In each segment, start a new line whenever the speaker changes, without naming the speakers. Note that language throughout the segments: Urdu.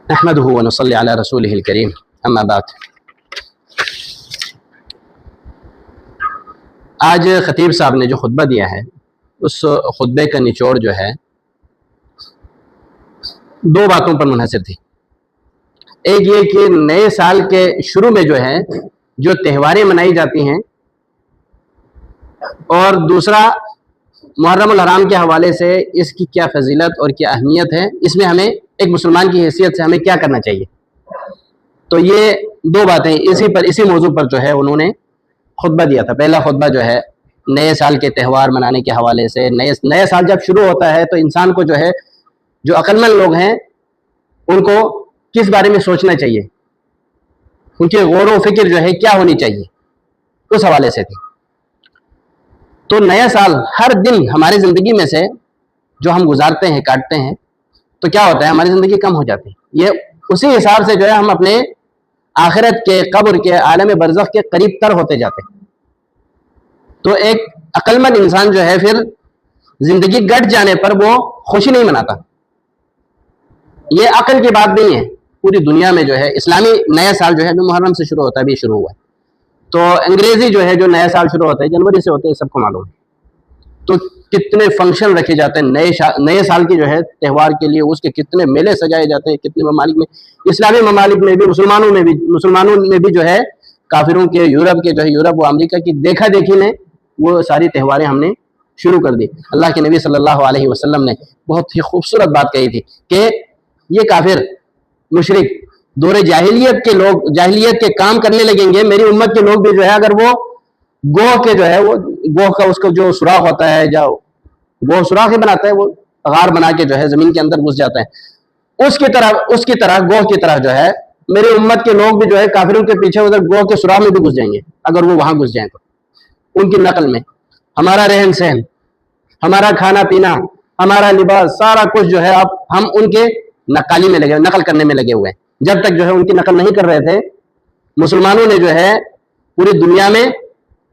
نحمده ونصلي على رسوله الكريم اما بعد۔ آج خطیب صاحب نے جو خطبہ دیا ہے اس خطبے کا نچوڑ جو ہے دو باتوں پر منحصر تھی۔ ایک یہ کہ نئے سال کے شروع میں جو ہے جو تہواریں منائی جاتی ہیں، اور دوسرا محرم الحرام کے حوالے سے اس کی کیا فضیلت اور کیا اہمیت ہے، اس میں ہمیں ایک مسلمان کی حیثیت سے ہمیں کیا کرنا چاہیے۔ تو یہ دو باتیں اسی موضوع پر جو ہے انہوں نے خطبہ دیا تھا۔ پہلا خطبہ جو ہے نئے سال کے تہوار منانے کے حوالے سے، نئے سال جب شروع ہوتا ہے تو انسان کو جو ہے جو عقل مند لوگ ہیں ان کو کس بارے میں سوچنا چاہیے، ان کی غور و فکر جو ہے کیا ہونی چاہیے، اس حوالے سے تھی۔ تو نیا سال ہر دن ہماری زندگی میں سے جو ہم گزارتے ہیں، کاٹتے ہیں، تو کیا ہوتا ہے ہماری زندگی کم ہو جاتی ہے۔ یہ اسی حساب سے جو ہے ہم اپنے آخرت کے، قبر کے، عالم برزخ کے قریب تر ہوتے جاتے ہیں۔ تو ایک عقل مند انسان جو ہے پھر زندگی گٹ جانے پر وہ خوشی نہیں مناتا۔ یہ عقل کی بات نہیں ہے۔ پوری دنیا میں جو ہے اسلامی نیا سال جو ہے جو محرم سے شروع ہوتا ہے، ابھی شروع ہوا ہے۔ تو انگریزی جو ہے جو نیا سال شروع ہوتا ہے جنوری سے ہوتے ہیں، سب کو معلوم ہے۔ تو کتنے فنکشن رکھے جاتے ہیں نئے سال کے جو ہے تہوار کے لیے، اس کے کتنے میلے سجائے جاتے ہیں، کتنے ممالک میں، اسلامی ممالک میں بھی، مسلمانوں میں بھی جو ہے، کافروں کے، یورپ کے جو ہے، یورپ و امریکہ کی دیکھا دیکھی میں وہ ساری تہواریں ہم نے شروع کر دی۔ اللہ کے نبی صلی اللہ علیہ وسلم نے بہت ہی خوبصورت بات کہی تھی کہ یہ کافر مشرک دور جاہلیت کے لوگ جاہلیت کے کام کرنے لگیں گے، میری امت کے لوگ بھی جو ہے اگر وہ گوہ کے جو ہے وہ گوہ کا اس کا جو سوراخ ہوتا ہے، جو گوہ سوراخ ہی بناتا ہے، وہ غار بنا کے جو ہے زمین کے اندر گھس جاتا ہے، اس کی طرح گوہ کی طرح جو ہے میری امت کے لوگ بھی جو ہے کافروں کے پیچھے ادھر گوہ کے سوراخ میں بھی گھس جائیں گے، اگر وہ وہاں گھس جائیں تو۔ ان کی نقل میں ہمارا رہن سہن، ہمارا کھانا پینا، ہمارا لباس، سارا کچھ جو ہے اب ہم ان کے نقل کرنے میں لگے ہوئے ہیں۔ جب تک جو ہے ان کی نقل نہیں کر رہے تھے، مسلمانوں نے جو ہے پوری دنیا میں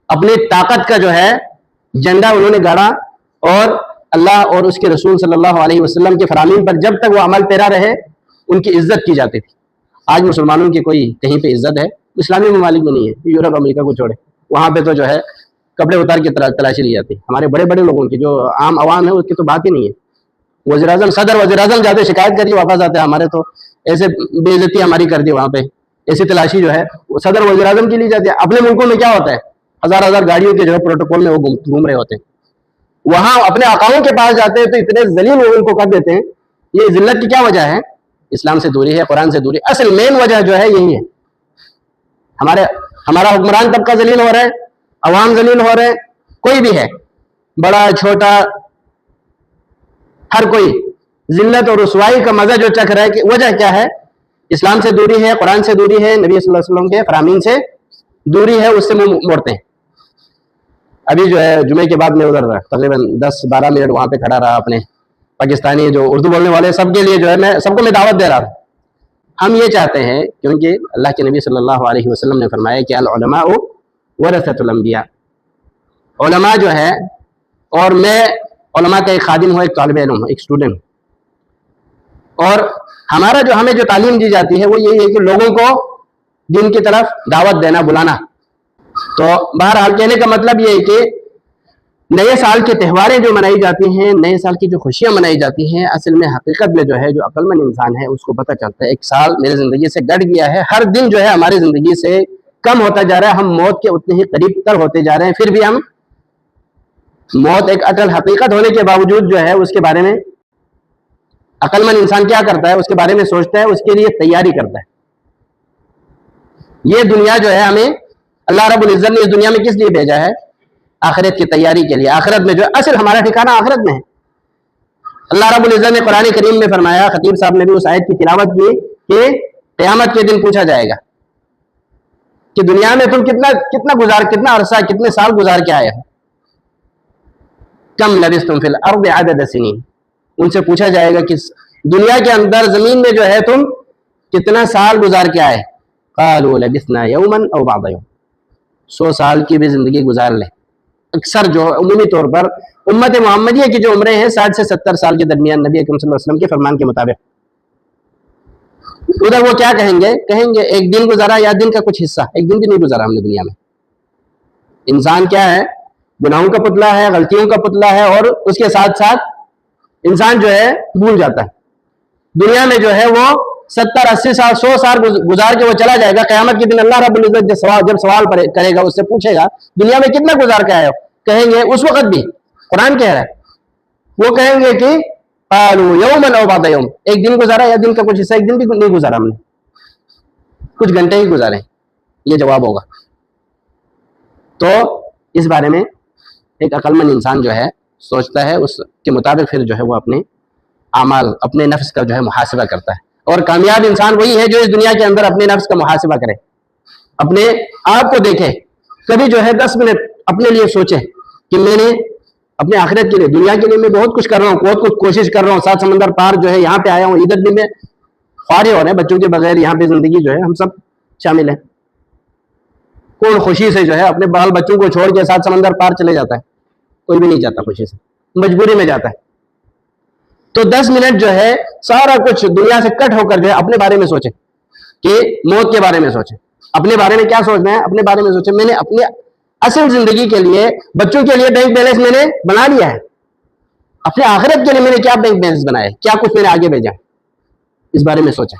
اپنی طاقت کا جو ہے جھنڈا انہوں نے گاڑا، اور اللہ اور اس کے رسول صلی اللہ علیہ وسلم کے فرامین پر جب تک وہ عمل پیرا رہے ان کی عزت کی جاتی تھی۔ آج مسلمانوں کی کوئی کہیں پہ عزت ہے؟ اسلامی ممالک میں نہیں ہے، یورپ امریکہ کو چھوڑے، وہاں پہ تو جو ہے کپڑے اتار کے تلاشی لی جاتی ہے۔ ہمارے بڑے بڑے لوگوں کی، جو عام عوام ہے، اس کی تو بات ہی نہیں ہے۔ صدر وزیر اعظم جاتے شکایت کر کے واپس آتے ہیں، ہمارے تو ایسے بے عزتی ہماری کر دی، وہاں پہ ایسی تلاشی جو ہے صدر وزیر اعظم کی لی جاتی ہے۔ اپنے ملکوں میں کیا ہوتا ہے، ہزار گاڑیوں کے جو ہے پروٹوکول میں وہ گھوم رہے ہوتے ہیں، وہاں اپنے آقاؤں کے پاس جاتے ہیں تو اتنے ذلیل وہ ان کو کر دیتے ہیں۔ یہ ذلت کی کیا وجہ ہے؟ اسلام سے دوری ہے، قرآن سے دوری۔ اصل مین وجہ جو ہے یہی ہے، ہمارا حکمران طبقہ ذلیل ہو رہا ہے، عوام ذلیل ہو رہے ہیں، کوئی بھی ہے، بڑا چھوٹا، ہر کوئی ذلت اور رسوائی کا مزہ جو چکھ رہا ہے۔ کہ وجہ کیا ہے؟ اسلام سے دوری ہے، قرآن سے دوری ہے، نبی صلی اللہ علیہ وسلم کے فرامین سے دوری ہے، اس سے منہ موڑتے ہیں۔ ابھی جو ہے جمعے کے بعد میں ادھر تقریباً 10-12 منٹ وہاں پہ کھڑا رہا، اپنے پاکستانی جو اردو بولنے والے سب کے لیے جو ہے سب کو میں دعوت دے رہا تھا۔ ہم یہ چاہتے ہیں، کیونکہ اللہ کے نبی صلی اللہ علیہ وسلم نے فرمایا کہ العلماء ورثۃ الانبیاء، علماء جو ہے، اور میں علماء کا ایک خادم ہوں، ایک طالب علم ہوں، ایک اسٹوڈنٹ ہوں، اور ہمیں جو تعلیم دی جاتی ہے وہ یہی ہے کہ لوگوں کو دین کی طرف دعوت دینا، بلانا۔ تو بہرحال کہنے کا مطلب یہ ہے کہ نئے سال کے تہواریں جو منائی جاتی ہیں، نئے سال کی جو خوشیاں منائی جاتی ہیں، اصل میں حقیقت میں جو ہے جو عقل مند انسان ہے اس کو پتہ چلتا ہے ایک سال میری زندگی سے گٹ گیا ہے، ہر دن جو ہے ہماری زندگی سے کم ہوتا جا رہا ہے، ہم موت کے اتنے ہی قریب تر ہوتے جا رہے ہیں، پھر بھی ہم موت ایک اٹل حقیقت ہونے کے باوجود جو ہے اس کے بارے میں عقل مند انسان کیا کرتا ہے؟ اس کے بارے میں سوچتا ہے، اس کے لیے تیاری کرتا ہے۔ یہ دنیا جو ہے ہمیں اللہ رب العزت نے اس دنیا میں کس لیے بھیجا ہے؟ آخرت کی تیاری کے لیے۔ آخرت میں جو اصل ہمارا ٹھکانہ آخرت میں ہے۔ اللہ رب العزت نے قرآن کریم میں فرمایا، خطیب صاحب نے بھی اس آیت کی تلاوت کی کہ قیامت کے دن پوچھا جائے گا کہ دنیا میں تم کتنا عرصہ، کتنے سال گزار کے آئے ہو؟ کم لبثتم فی الارض عدد سنین، ان سے پوچھا جائے گا کہ دنیا کے اندر زمین میں جو ہے تم کتنا سال گزار کے آئے؟ قالوا لبثنا یوما او بعض یوم، 100 سال کی بھی زندگی گزار لیں۔ اکثر جو عمومی طور پر امت محمدیہ کی جو عمریں ہیں 60 سے 70 سال کے درمیان، نبی اکرم صلی اللہ علیہ وسلم کے فرمان کے مطابق۔ ادھر وہ کیا کہیں گے ایک دن گزارا یا دن کا کچھ حصہ، ایک دن بھی نہیں گزارا ہم نے دنیا میں. انسان کیا ہے؟ گناہوں کا پتلا ہے، غلطیوں کا پتلا ہے، اور اس کے ساتھ ساتھ انسان جو ہے بھول جاتا ہے. دنیا میں جو ہے وہ 70 80 سال 100 سال گزار کے وہ چلا جائے گا. قیامت کے دن اللہ رب العزت جب سوال کرے گا، اس سے پوچھے گا دنیا میں کتنا گزار کے آئے ہو، کہیں گے اس وقت بھی قرآن کہہ رہا ہے، وہ کہیں گے کہ قالوا یوما او بعد یوم، ایک دن گزارا یا دن کا کچھ حصہ، ایک دن بھی نہیں گزارا ہم نے، کچھ گھنٹے ہی گزارے. یہ جواب ہوگا. تو اس بارے میں ایک عقل مند انسان جو ہے سوچتا ہے، اس کے مطابق پھر جو ہے وہ اپنے اعمال، اپنے نفس کا جو ہے محاسبہ کرتا ہے. اور کامیاب انسان وہی ہے جو اس دنیا کے اندر اپنے نفس کا محاسبہ کرے، اپنے آپ کو دیکھے. کبھی جو ہے 10 منٹ اپنے لیے سوچے کہ میں نے اپنے آخرت کے لیے، دنیا کے لیے میں بہت کچھ کر رہا ہوں، بہت کچھ کوشش کر رہا ہوں، 7 سمندر پار جو ہے یہاں پہ آیا ہوں، ادھر بھی میں فارغ ہو رہے ہیں، بچوں کے بغیر یہاں پہ زندگی جو ہے ہم سب شامل ہیں. کون خوشی سے جو ہے اپنے بال بچوں کو چھوڑ کے 7 سمندر پار چلے جاتا ہے؟ کوئی بھی نہیں جاتا خوشی سے، مجبوری میں جاتا ہے. تو 10 منٹ جو ہے سارا کچھ دنیا سے کٹ ہو کر جو ہے اپنے بارے میں سوچیں، کہ موت کے بارے میں سوچیں. اپنے بارے میں کیا سوچنا ہے؟ اپنے بارے میں سوچیں میں نے اپنی اصل زندگی کے لیے، بچوں کے لیے بینک بیلنس میں نے بنا لیا ہے، اپنے آخرت کے لیے میں نے کیا بینک بیلنس بنایا ہے، کیا کچھ میں نے آگے بھیجا، اس بارے میں سوچیں.